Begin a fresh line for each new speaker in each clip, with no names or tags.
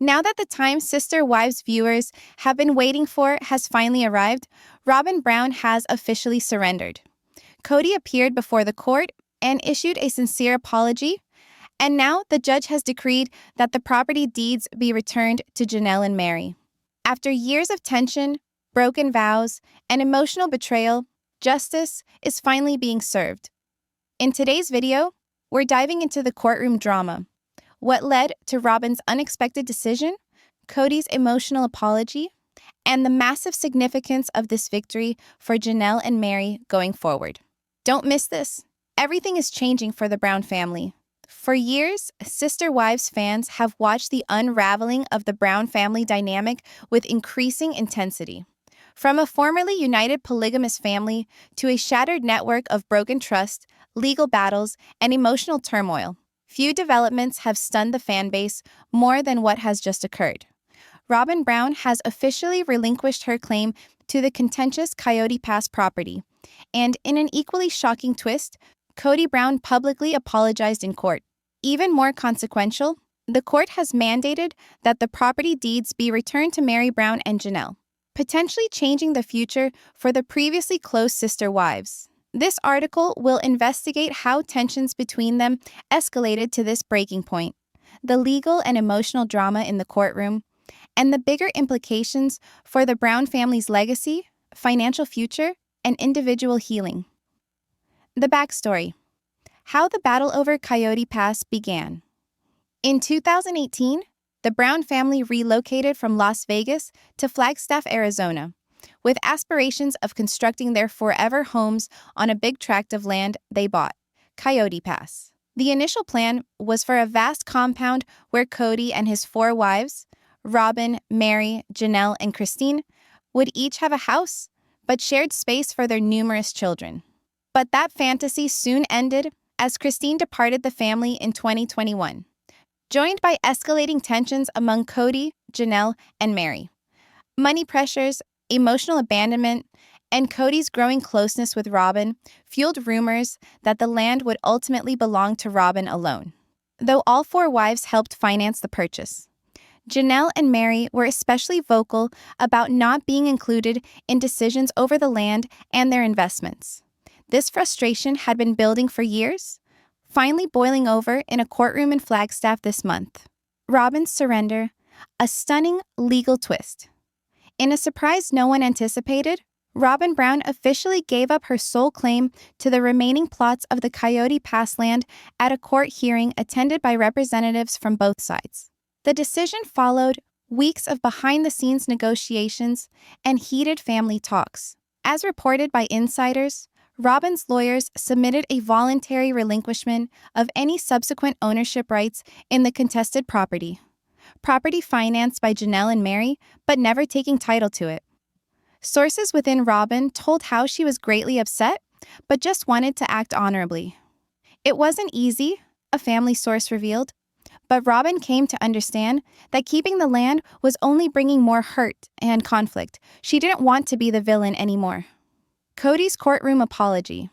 Now that the time Sister Wives viewers have been waiting for has finally arrived, Robin Brown has officially surrendered. Cody appeared before the court and issued a sincere apology, and now the judge has decreed that the property deeds be returned to Janelle and Mary. After years of tension, broken vows, and emotional betrayal, justice is finally being served. In today's video, we're diving into the courtroom drama. What led to Robin's unexpected decision, Cody's emotional apology, and the massive significance of this victory for Janelle and Mary going forward. Don't miss this. Everything is changing for the Brown family. For years, Sister Wives fans have watched the unraveling of the Brown family dynamic with increasing intensity. From a formerly united polygamous family to a shattered network of broken trust, legal battles, and emotional turmoil, few developments have stunned the fan base more than what has just occurred. Robin Brown has officially relinquished her claim to the contentious Coyote Pass property, and in an equally shocking twist, Cody Brown publicly apologized in court. Even more consequential, the court has mandated that the property deeds be returned to Mary Brown and Janelle, potentially changing the future for the previously close sister wives. This article will investigate how tensions between them escalated to this breaking point, the legal and emotional drama in the courtroom, and the bigger implications for the Brown family's legacy, financial future, and individual healing. The backstory: how the battle over Coyote Pass began. In 2018, the Brown family relocated from Las Vegas to Flagstaff, Arizona, with aspirations of constructing their forever homes on a big tract of land they bought, Coyote Pass. The initial plan was for a vast compound where Cody and his 4 wives, Robin, Mary, Janelle, and Christine, would each have a house, but shared space for their numerous children. But that fantasy soon ended as Christine departed the family in 2021, joined by escalating tensions among Cody, Janelle, and Mary. Money pressures, emotional abandonment, and Cody's growing closeness with Robin fueled rumors that the land would ultimately belong to Robin alone. Though all 4 wives helped finance the purchase, Janelle and Mary were especially vocal about not being included in decisions over the land and their investments. This frustration had been building for years, finally boiling over in a courtroom in Flagstaff this month. Robin's surrender, a stunning legal twist. In a surprise no one anticipated, Robin Brown officially gave up her sole claim to the remaining plots of the Coyote Pass land at a court hearing attended by representatives from both sides. The decision followed weeks of behind-the-scenes negotiations and heated family talks. As reported by insiders, Robin's lawyers submitted a voluntary relinquishment of any subsequent ownership rights in the contested property financed by Janelle and Mary, but never taking title to it. Sources within Robin told how she was greatly upset, but just wanted to act honorably. It wasn't easy, a family source revealed, but Robin came to understand that keeping the land was only bringing more hurt and conflict. She didn't want to be the villain anymore. Cody's courtroom apology.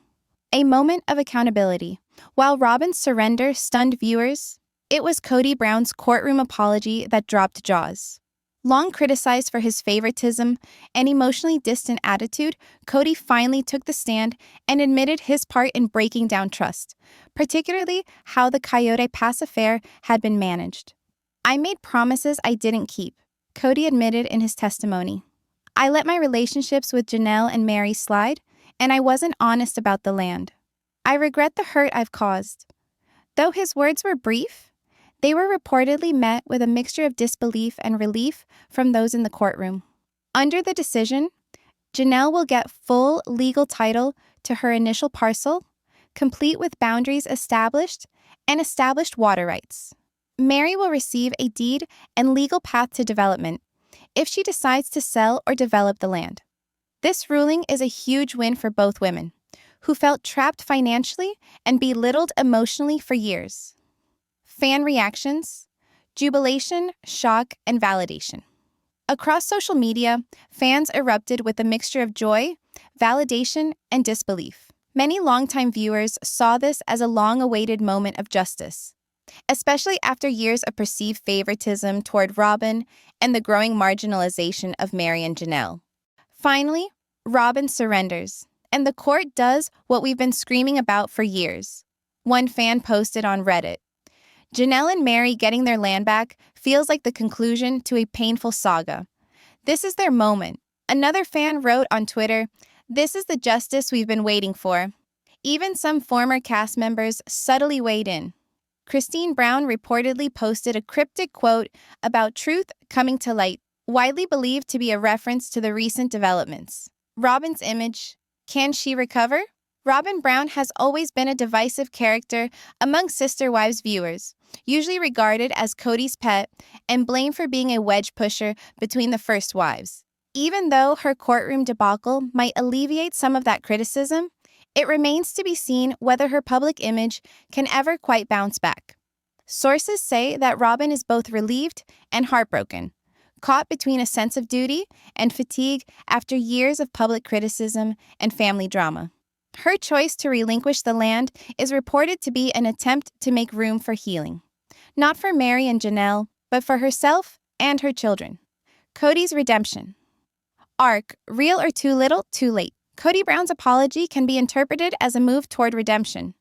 A moment of accountability. While Robin's surrender stunned viewers, it was Cody Brown's courtroom apology that dropped jaws. Long criticized for his favoritism and emotionally distant attitude, Cody finally took the stand and admitted his part in breaking down trust, particularly how the Coyote Pass affair had been managed. "I made promises I didn't keep," Cody admitted in his testimony. "I let my relationships with Janelle and Mary slide, and I wasn't honest about the land. I regret the hurt I've caused." Though his words were brief, they were reportedly met with a mixture of disbelief and relief from those in the courtroom. Under the decision, Janelle will get full legal title to her initial parcel, complete with boundaries established and established water rights. Mary will receive a deed and legal path to development if she decides to sell or develop the land. This ruling is a huge win for both women, who felt trapped financially and belittled emotionally for years. Fan reactions: jubilation, shock, and validation. Across social media, fans erupted with a mixture of joy, validation, and disbelief. Many longtime viewers saw this as a long-awaited moment of justice. especially after years of perceived favoritism toward Robin and the growing marginalization of Mary and Janelle. Finally, Robin surrenders, and the court does what we've been screaming about for years. One fan posted on Reddit, "Janelle and Mary getting their land back feels like the conclusion to a painful saga. This is their moment." Another fan wrote on Twitter, "This is the justice we've been waiting for." Even some former cast members subtly weighed in. Christine Brown reportedly posted a cryptic quote about truth coming to light, widely believed to be a reference to the recent developments. Robin's image. Can she recover? Robin Brown has always been a divisive character among Sister Wives viewers, usually regarded as Cody's pet and blamed for being a wedge pusher between the first wives. Even though her courtroom debacle might alleviate some of that criticism, it remains to be seen whether her public image can ever quite bounce back. Sources say that Robin is both relieved and heartbroken, caught between a sense of duty and fatigue after years of public criticism and family drama. Her choice to relinquish the land is reported to be an attempt to make room for healing, not for Mary and Janelle, but for herself and her children. Cody's redemption. Arc, real or too little, too late. Cody Brown's apology can be interpreted as a move toward redemption,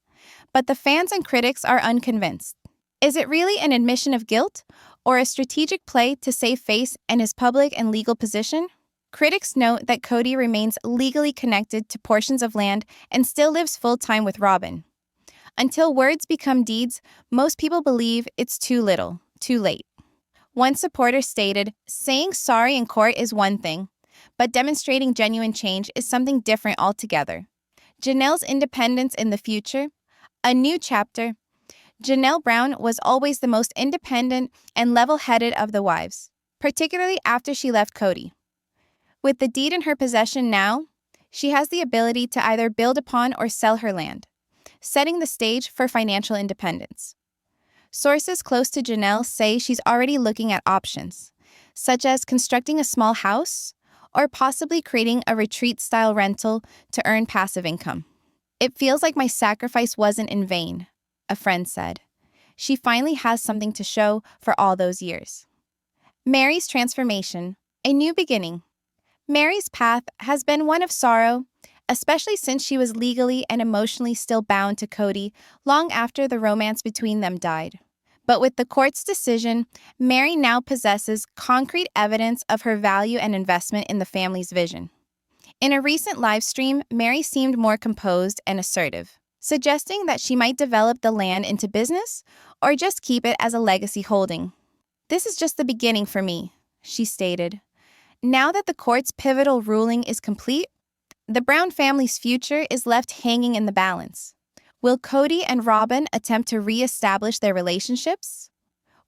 but the fans and critics are unconvinced. Is it really an admission of guilt, or a strategic play to save face and his public and legal position? Critics note that Cody remains legally connected to portions of land and still lives full-time with Robin. Until words become deeds, most people believe it's too little, too late. One supporter stated, "Saying sorry in court is one thing, but demonstrating genuine change is something different altogether." Janelle's independence in the future. A new chapter. Janelle Brown was always the most independent and level-headed of the wives, particularly after she left Cody. With the deed in her possession now, she has the ability to either build upon or sell her land, setting the stage for financial independence. Sources close to Janelle say she's already looking at options, such as constructing a small house or possibly creating a retreat-style rental to earn passive income. "It feels like my sacrifice wasn't in vain," a friend said. She finally has something to show for all those years. Mary's transformation, a new beginning. Mary's path has been one of sorrow, especially since she was legally and emotionally still bound to Cody long after the romance between them died. But with the court's decision, Mary now possesses concrete evidence of her value and investment in the family's vision. In a recent live stream, Mary seemed more composed and assertive, suggesting that she might develop the land into business or just keep it as a legacy holding. "This is just the beginning for me," she stated. Now that the court's pivotal ruling is complete, the Brown family's future is left hanging in the balance. Will Cody and Robin attempt to re-establish their relationships?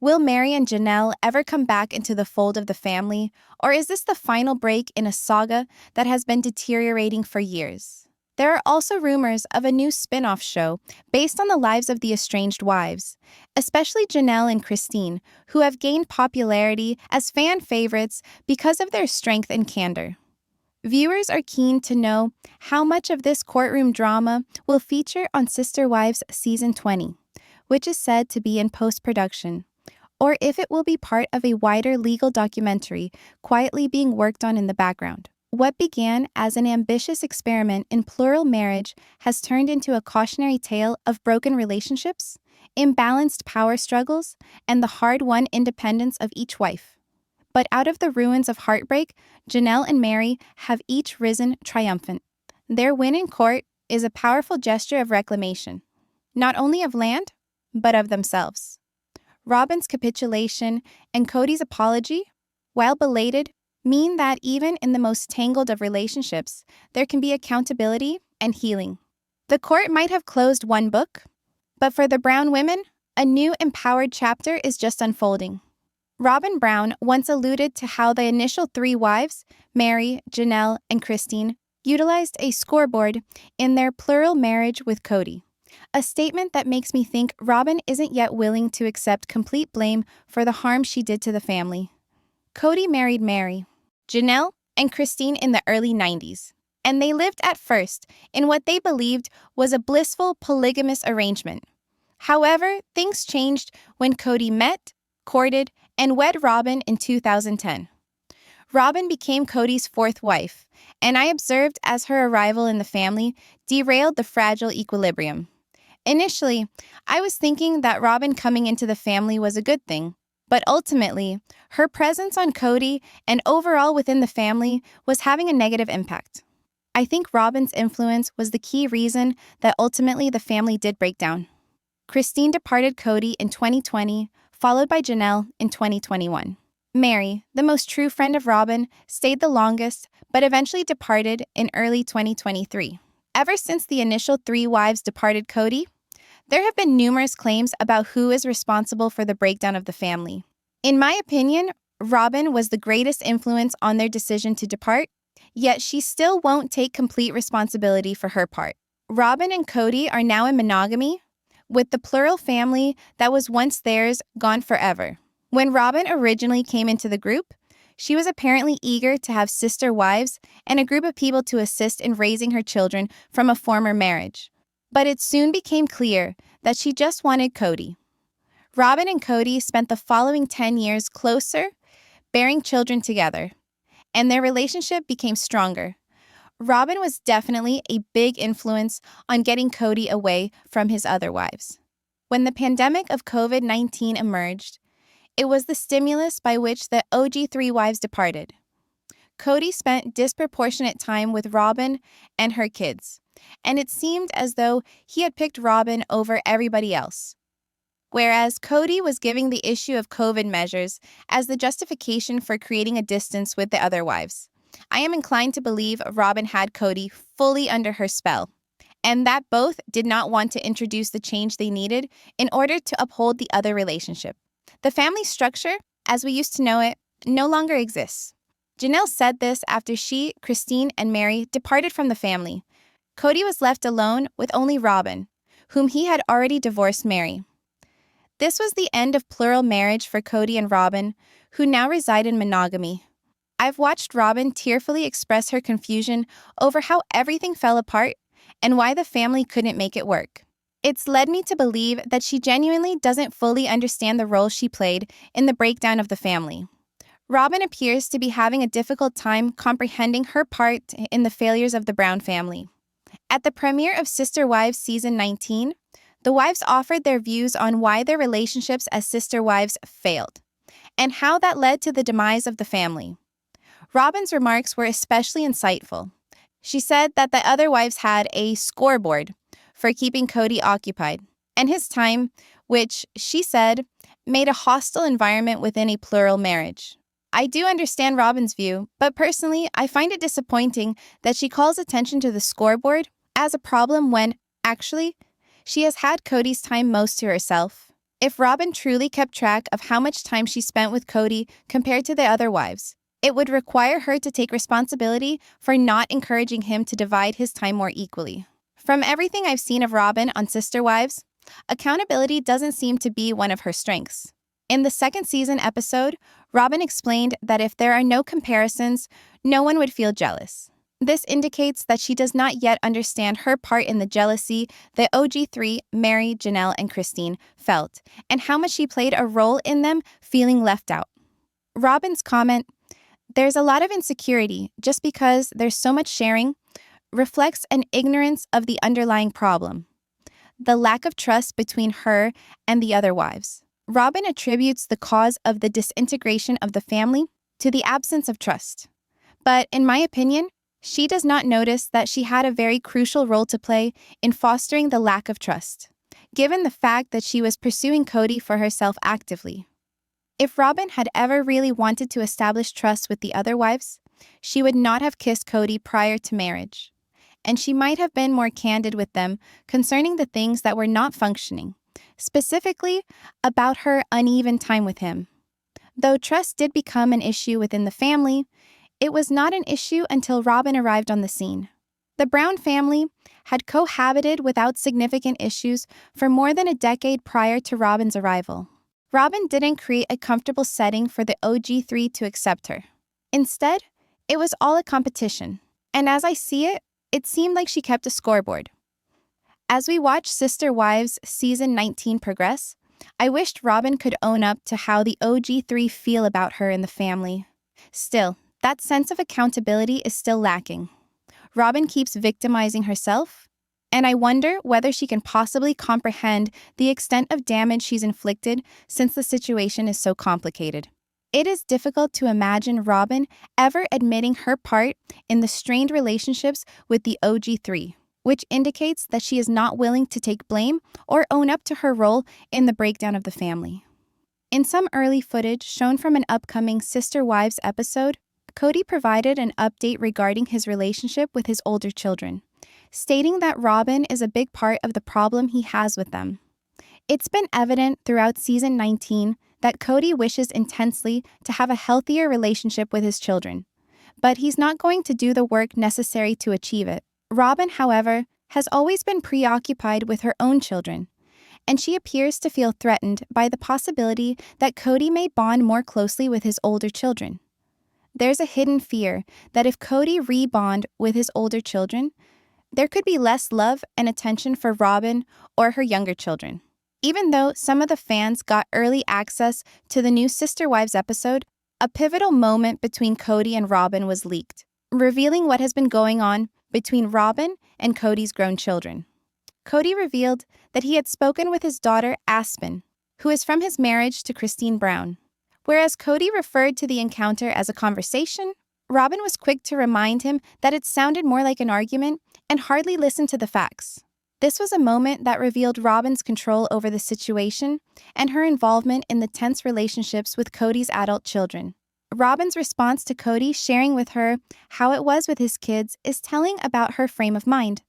Will Mary and Janelle ever come back into the fold of the family, or is this the final break in a saga that has been deteriorating for years? There are also rumors of a new spin-off show based on the lives of the estranged wives, especially Janelle and Christine, who have gained popularity as fan favorites because of their strength and candor. Viewers are keen to know how much of this courtroom drama will feature on Sister Wives Season 20, which is said to be in post-production, or if it will be part of a wider legal documentary quietly being worked on in the background. What began as an ambitious experiment in plural marriage has turned into a cautionary tale of broken relationships, imbalanced power struggles, and the hard-won independence of each wife. But out of the ruins of heartbreak, Janelle and Mary have each risen triumphant. Their win in court is a powerful gesture of reclamation, not only of land, but of themselves. Robin's capitulation and Cody's apology, while belated, mean that even in the most tangled of relationships, there can be accountability and healing. The court might have closed one book, but for the Brown women, a new empowered chapter is just unfolding. Robin Brown once alluded to how the initial three wives, Mary, Janelle, and Christine, utilized a scoreboard in their plural marriage with Cody, a statement that makes me think Robin isn't yet willing to accept complete blame for the harm she did to the family. Cody married Mary, Janelle, and Christine in the early 90s, and they lived at first in what they believed was a blissful polygamous arrangement. However, things changed when Cody met, courted, and wed Robin in 2010. Robin became Cody's fourth wife, and I observed as her arrival in the family derailed the fragile equilibrium. Initially, I was thinking that Robin coming into the family was a good thing, but ultimately, her presence on Cody and overall within the family was having a negative impact. I think Robin's influence was the key reason that ultimately the family did break down. Christine departed Cody in 2020, followed by Janelle in 2021. Mary, the most true friend of Robin, stayed the longest, but eventually departed in early 2023. Ever since the initial 3 wives departed Cody, there have been numerous claims about who is responsible for the breakdown of the family. In my opinion, Robin was the greatest influence on their decision to depart, yet she still won't take complete responsibility for her part. Robin and Cody are now in monogamy, with the plural family that was once theirs gone forever. When Robin originally came into the group, she was apparently eager to have sister wives and a group of people to assist in raising her children from a former marriage. But it soon became clear that she just wanted Cody. Robin and Cody spent the following 10 years closer, bearing children together, and their relationship became stronger. Robin was definitely a big influence on getting Cody away from his other wives. When the pandemic of COVID-19 emerged, it was the stimulus by which the OG 3 wives departed. Cody spent disproportionate time with Robin and her kids, and it seemed as though he had picked Robin over everybody else. Whereas Cody was giving the issue of COVID measures as the justification for creating a distance with the other wives. I am inclined to believe Robin had Cody fully under her spell, and that both did not want to introduce the change they needed in order to uphold the other relationship. The family structure, as we used to know it, no longer exists. Janelle said this after she, Christine, and Mary departed from the family. Cody was left alone with only Robin, whom he had already divorced Mary. This was the end of plural marriage for Cody and Robin, who now reside in monogamy. I've watched Robin tearfully express her confusion over how everything fell apart and why the family couldn't make it work. It's led me to believe that she genuinely doesn't fully understand the role she played in the breakdown of the family. Robin appears to be having a difficult time comprehending her part in the failures of the Brown family. At the premiere of Sister Wives Season 19, the wives offered their views on why their relationships as sister wives failed, and how that led to the demise of the family. Robin's remarks were especially insightful. She said that the other wives had a scoreboard for keeping Cody occupied, and his time, which, she said, made a hostile environment within a plural marriage. I do understand Robin's view, but personally, I find it disappointing that she calls attention to the scoreboard as a problem when, actually, she has had Cody's time most to herself. If Robin truly kept track of how much time she spent with Cody compared to the other wives, it would require her to take responsibility for not encouraging him to divide his time more equally. From everything I've seen of Robin on Sister Wives, accountability doesn't seem to be one of her strengths. In the second season episode, Robin explained that if there are no comparisons, no one would feel jealous. This indicates that she does not yet understand her part in the jealousy the OG3, Mary, Janelle, and Christine, felt, and how much she played a role in them feeling left out. Robin's comment, "There's a lot of insecurity just because there's so much sharing," reflects an ignorance of the underlying problem, the lack of trust between her and the other wives. Robin attributes the cause of the disintegration of the family to the absence of trust. But in my opinion, she does not notice that she had a very crucial role to play in fostering the lack of trust, given the fact that she was pursuing Cody for herself actively. If Robin had ever really wanted to establish trust with the other wives, she would not have kissed Cody prior to marriage, and she might have been more candid with them concerning the things that were not functioning, specifically about her uneven time with him. Though trust did become an issue within the family, it was not an issue until Robin arrived on the scene. The Brown family had cohabited without significant issues for more than a decade prior to Robin's arrival. Robin didn't create a comfortable setting for the OG3 to accept her. Instead, it was all a competition. And as I see it, it seemed like she kept a scoreboard. As we watch Sister Wives Season 19 progress, I wished Robin could own up to how the OG3 feel about her in the family. Still, that sense of accountability is still lacking. Robin keeps victimizing herself, and I wonder whether she can possibly comprehend the extent of damage she's inflicted since the situation is so complicated. It is difficult to imagine Robin ever admitting her part in the strained relationships with the OG3, which indicates that she is not willing to take blame or own up to her role in the breakdown of the family. In some early footage shown from an upcoming Sister Wives episode, Cody provided an update regarding his relationship with his older children, stating that Robin is a big part of the problem he has with them. It's been evident throughout Season 19 that Cody wishes intensely to have a healthier relationship with his children, but he's not going to do the work necessary to achieve it. Robin, however, has always been preoccupied with her own children, and she appears to feel threatened by the possibility that Cody may bond more closely with his older children. There's a hidden fear that if Cody rebond with his older children, there could be less love and attention for Robin or her younger children. Even though some of the fans got early access to the new Sister Wives episode, a pivotal moment between Cody and Robin was leaked, revealing what has been going on between Robin and Cody's grown children. Cody revealed that he had spoken with his daughter Aspen, who is from his marriage to Christine Brown. Whereas Cody referred to the encounter as a conversation, Robin was quick to remind him that it sounded more like an argument and hardly listened to the facts. This was a moment that revealed Robin's control over the situation and her involvement in the tense relationships with Cody's adult children. Robin's response to Cody sharing with her how it was with his kids is telling about her frame of mind.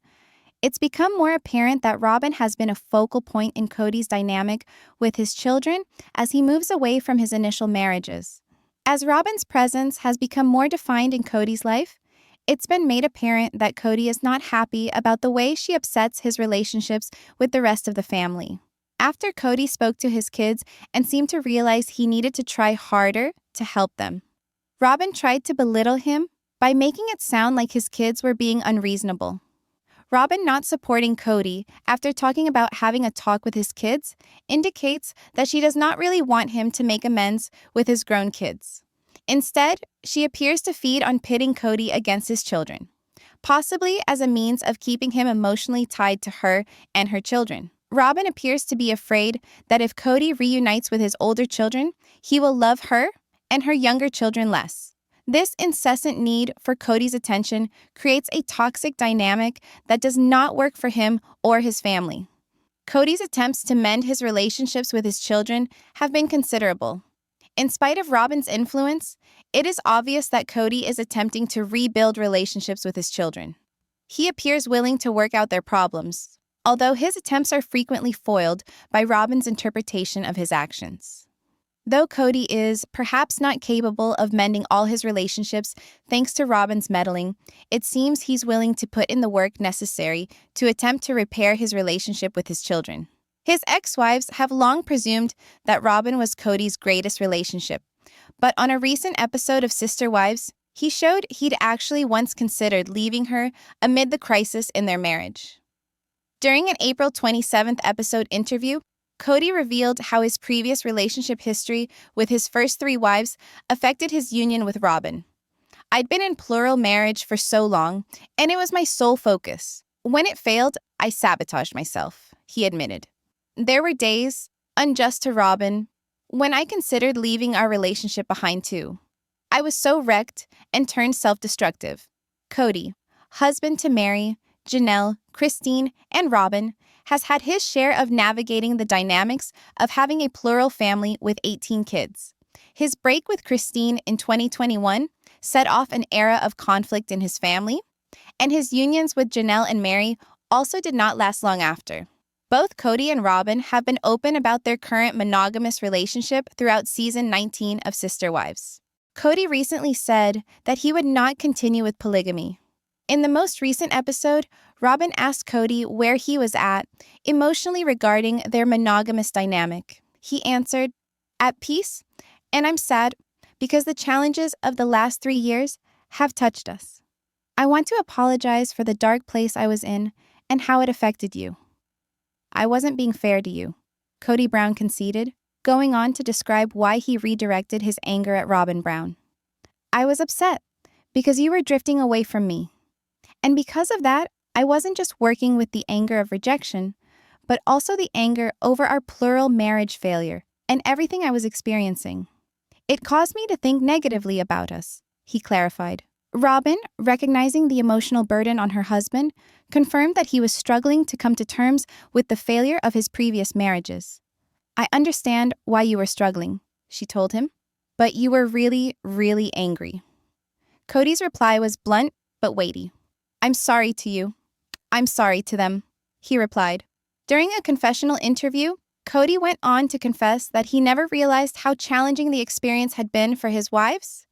It's become more apparent that Robin has been a focal point in Cody's dynamic with his children as he moves away from his initial marriages. As Robin's presence has become more defined in Cody's life, it's been made apparent that Cody is not happy about the way she upsets his relationships with the rest of the family. After Cody spoke to his kids and seemed to realize he needed to try harder to help them, Robin tried to belittle him by making it sound like his kids were being unreasonable. Robin not supporting Cody after talking about having a talk with his kids indicates that she does not really want him to make amends with his grown kids. Instead, she appears to feed on pitting Cody against his children, possibly as a means of keeping him emotionally tied to her and her children. Robin appears to be afraid that if Cody reunites with his older children, he will love her and her younger children less. This incessant need for Cody's attention creates a toxic dynamic that does not work for him or his family. Cody's attempts to mend his relationships with his children have been considerable. In spite of Robin's influence, it is obvious that Cody is attempting to rebuild relationships with his children. He appears willing to work out their problems, although his attempts are frequently foiled by Robin's interpretation of his actions. Though Cody is perhaps not capable of mending all his relationships thanks to Robin's meddling, it seems he's willing to put in the work necessary to attempt to repair his relationship with his children. His ex-wives have long presumed that Robin was Cody's greatest relationship, but on a recent episode of Sister Wives, he showed he'd actually once considered leaving her amid the crisis in their marriage. During an April 27th episode interview, Cody revealed how his previous relationship history with his first 3 wives affected his union with Robin. "I'd been in plural marriage for so long, and it was my sole focus. When it failed, I sabotaged myself," he admitted. "There were days, unjust to Robin, when I considered leaving our relationship behind too. I was so wrecked and turned self-destructive." Cody, husband to Mary, Janelle, Christine, and Robin, has had his share of navigating the dynamics of having a plural family with 18 kids. His break with Christine in 2021 set off an era of conflict in his family, and his unions with Janelle and Mary also did not last long after. Both Cody and Robin have been open about their current monogamous relationship throughout Season 19 of Sister Wives. Cody recently said that he would not continue with polygamy. In the most recent episode, Robin asked Cody where he was at emotionally regarding their monogamous dynamic. He answered, "At peace, and I'm sad because the challenges of the last 3 years have touched us. I want to apologize for the dark place I was in and how it affected you. I wasn't being fair to you," Cody Brown conceded, going on to describe why he redirected his anger at Robin Brown. "I was upset because you were drifting away from me. And because of that, I wasn't just working with the anger of rejection, but also the anger over our plural marriage failure and everything I was experiencing. It caused me to think negatively about us," he clarified. Robin, recognizing the emotional burden on her husband, confirmed that he was struggling to come to terms with the failure of his previous marriages. "I understand why you were struggling," she told him, "but you were really, really angry." Cody's reply was blunt but weighty. "I'm sorry to you. I'm sorry to them," he replied. During a confessional interview, Cody went on to confess that he never realized how challenging the experience had been for his wives,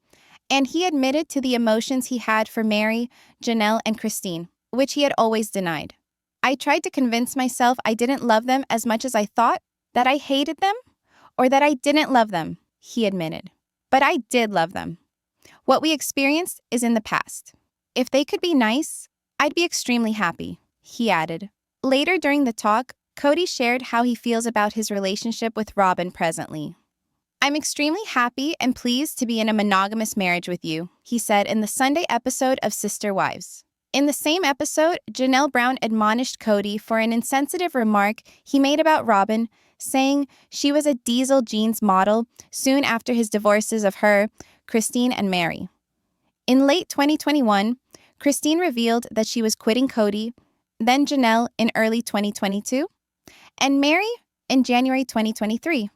and he admitted to the emotions he had for Mary, Janelle, and Christine, which he had always denied. "I tried to convince myself I didn't love them as much as I thought, that I hated them, or that I didn't love them," he admitted. "But I did love them. What we experienced is in the past. If they could be nice, I'd be extremely happy," he added. Later during the talk, Cody shared how he feels about his relationship with Robin presently. "I'm extremely happy and pleased to be in a monogamous marriage with you," he said in the Sunday episode of Sister Wives. In the same episode, Janelle Brown admonished Cody for an insensitive remark he made about Robin, saying she was a diesel jeans model soon after his divorces of her, Christine, and Mary. In late 2021, Christine revealed that she was quitting Cody, then Janelle in early 2022, and Mary in January 2023.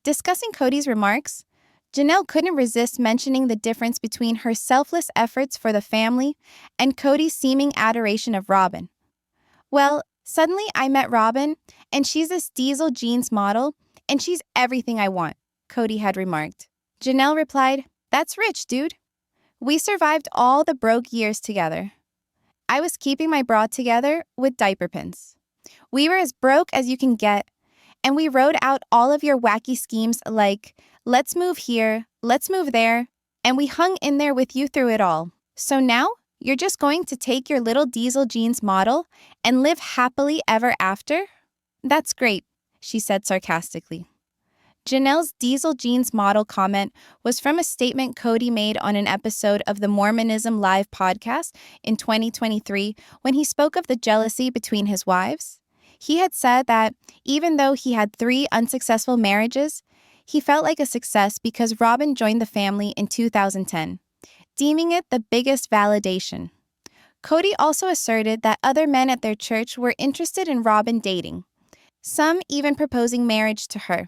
Discussing Cody's remarks, Janelle couldn't resist mentioning the difference between her selfless efforts for the family and Cody's seeming adoration of Robin. "Well, suddenly I met Robin, and she's this diesel jeans model, and she's everything I want," Cody had remarked. Janelle replied, "That's rich, dude. We survived all the broke years together. I was keeping my bra together with diaper pins. We were as broke as you can get, and we rode out all of your wacky schemes like, let's move here, let's move there, and we hung in there with you through it all. So now, you're just going to take your little diesel jeans model and live happily ever after? That's great," she said sarcastically. Janelle's diesel jeans model comment was from a statement Cody made on an episode of the Mormonism Live podcast in 2023 when he spoke of the jealousy between his wives. He had said that even though he had 3 unsuccessful marriages, he felt like a success because Robin joined the family in 2010, deeming it the biggest validation. Cody also asserted that other men at their church were interested in Robin dating, some even proposing marriage to her,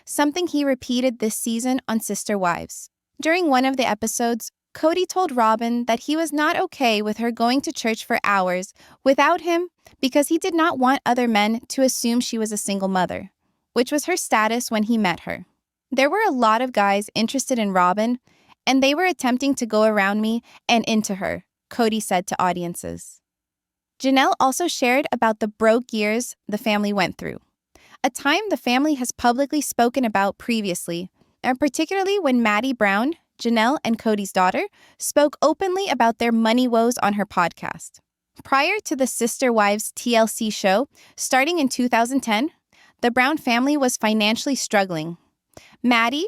something he repeated this season on Sister Wives. During one of the episodes, Cody told Robin that he was not okay with her going to church for hours without him because he did not want other men to assume she was a single mother, which was her status when he met her. "There were a lot of guys interested in Robin, and they were attempting to go around me and into her," Cody said to audiences. Janelle also shared about the broke years the family went through, a time the family has publicly spoken about previously, and particularly when Maddie Brown, Janelle and Cody's daughter, spoke openly about their money woes on her podcast. Prior to the Sister Wives TLC show, starting in 2010, the Brown family was financially struggling. Maddie,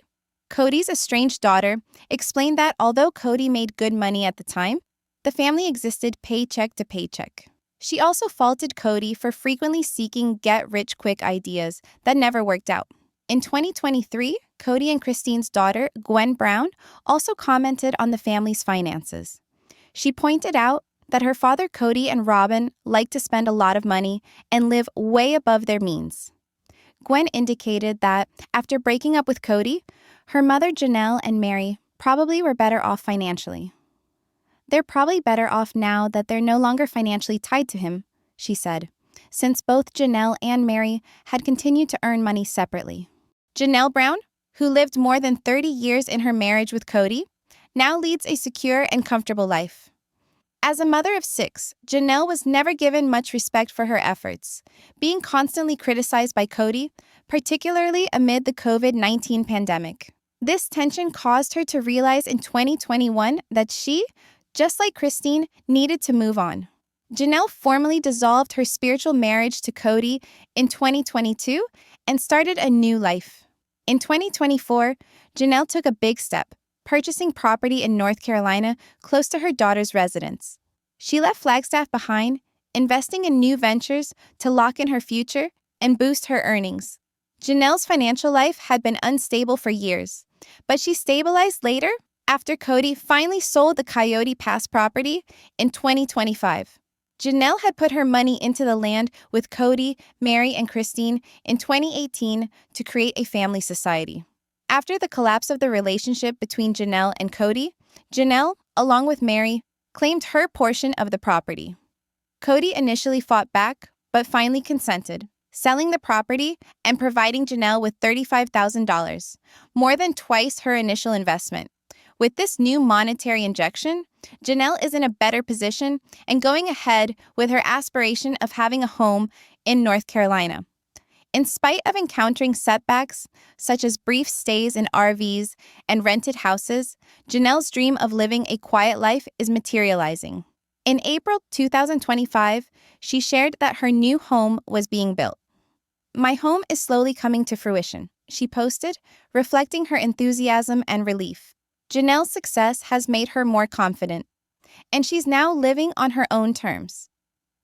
Cody's estranged daughter, explained that although Cody made good money at the time, the family existed paycheck to paycheck. She also faulted Cody for frequently seeking get-rich-quick ideas that never worked out. In 2023, Cody and Christine's daughter, Gwen Brown, also commented on the family's finances. She pointed out that her father Cody and Robin like to spend a lot of money and live way above their means. Gwen indicated that after breaking up with Cody, her mother Janelle and Mary probably were better off financially. "They're probably better off now that they're no longer financially tied to him," she said, since both Janelle and Mary had continued to earn money separately. Janelle Brown, who lived more than 30 years in her marriage with Cody, now leads a secure and comfortable life. As a mother of 6, Janelle was never given much respect for her efforts, being constantly criticized by Cody, particularly amid the COVID-19 pandemic. This tension caused her to realize in 2021 that she, just like Christine, needed to move on. Janelle formally dissolved her spiritual marriage to Cody in 2022 and started a new life. In 2024, Janelle took a big step, purchasing property in North Carolina close to her daughter's residence. She left Flagstaff behind, investing in new ventures to lock in her future and boost her earnings. Janelle's financial life had been unstable for years, but she stabilized later after Cody finally sold the Coyote Pass property in 2025. Janelle had put her money into the land with Cody, Mary, and Christine in 2018 to create a family society. After the collapse of the relationship between Janelle and Cody, Janelle, along with Mary, claimed her portion of the property. Cody initially fought back, but finally consented, selling the property and providing Janelle with $35,000, more than twice her initial investment. With this new monetary injection, Janelle is in a better position and going ahead with her aspiration of having a home in North Carolina. In spite of encountering setbacks, such as brief stays in RVs and rented houses, Janelle's dream of living a quiet life is materializing. In April 2025, she shared that her new home was being built. "My home is slowly coming to fruition," she posted, reflecting her enthusiasm and relief. Janelle's success has made her more confident, and she's now living on her own terms.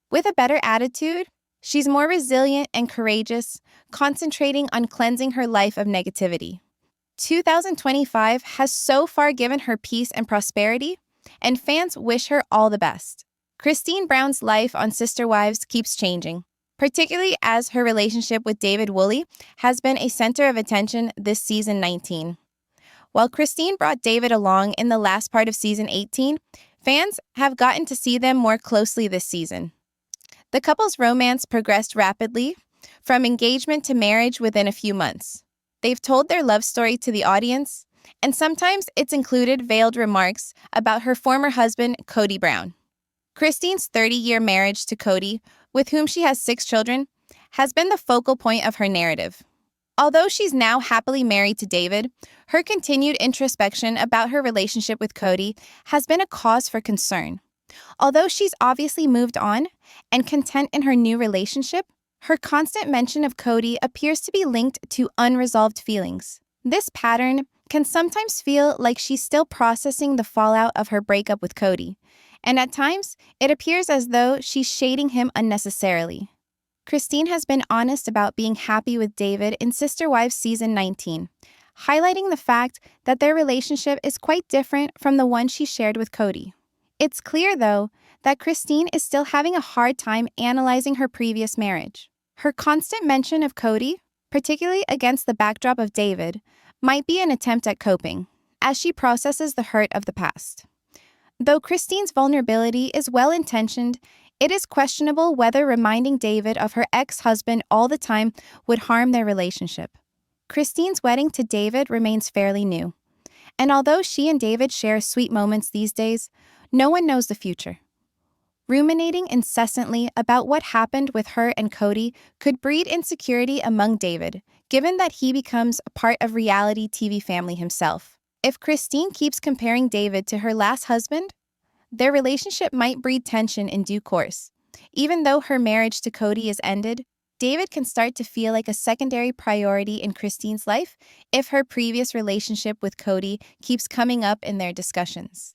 With a better attitude, she's more resilient and courageous, concentrating on cleansing her life of negativity. 2025 has so far given her peace and prosperity, and fans wish her all the best. Christine Brown's life on Sister Wives keeps changing, particularly as her relationship with David Woolley has been a center of attention this season 19. While Christine brought David along in the last part of season 18, fans have gotten to see them more closely this season. The couple's romance progressed rapidly, from engagement to marriage within a few months. They've told their love story to the audience, and sometimes it's included veiled remarks about her former husband, Cody Brown. Christine's 30-year marriage to Cody, with whom she has 6 children, has been the focal point of her narrative. Although she's now happily married to David, her continued introspection about her relationship with Cody has been a cause for concern. Although she's obviously moved on and content in her new relationship, her constant mention of Cody appears to be linked to unresolved feelings. This pattern can sometimes feel like she's still processing the fallout of her breakup with Cody, and at times, it appears as though she's shading him unnecessarily. Christine has been honest about being happy with David in Sister Wives season 19, highlighting the fact that their relationship is quite different from the one she shared with Cody. It's clear, though, that Christine is still having a hard time analyzing her previous marriage. Her constant mention of Cody, particularly against the backdrop of David, might be an attempt at coping, as she processes the hurt of the past. Though Christine's vulnerability is well-intentioned, it is questionable whether reminding David of her ex-husband all the time would harm their relationship. Christine's wedding to David remains fairly new, and although she and David share sweet moments these days, no one knows the future. Ruminating incessantly about what happened with her and Cody could breed insecurity among David, given that he becomes a part of reality TV family himself. If Christine keeps comparing David to her last husband, their relationship might breed tension in due course. Even though her marriage to Cody is ended, David can start to feel like a secondary priority in Christine's life if her previous relationship with Cody keeps coming up in their discussions.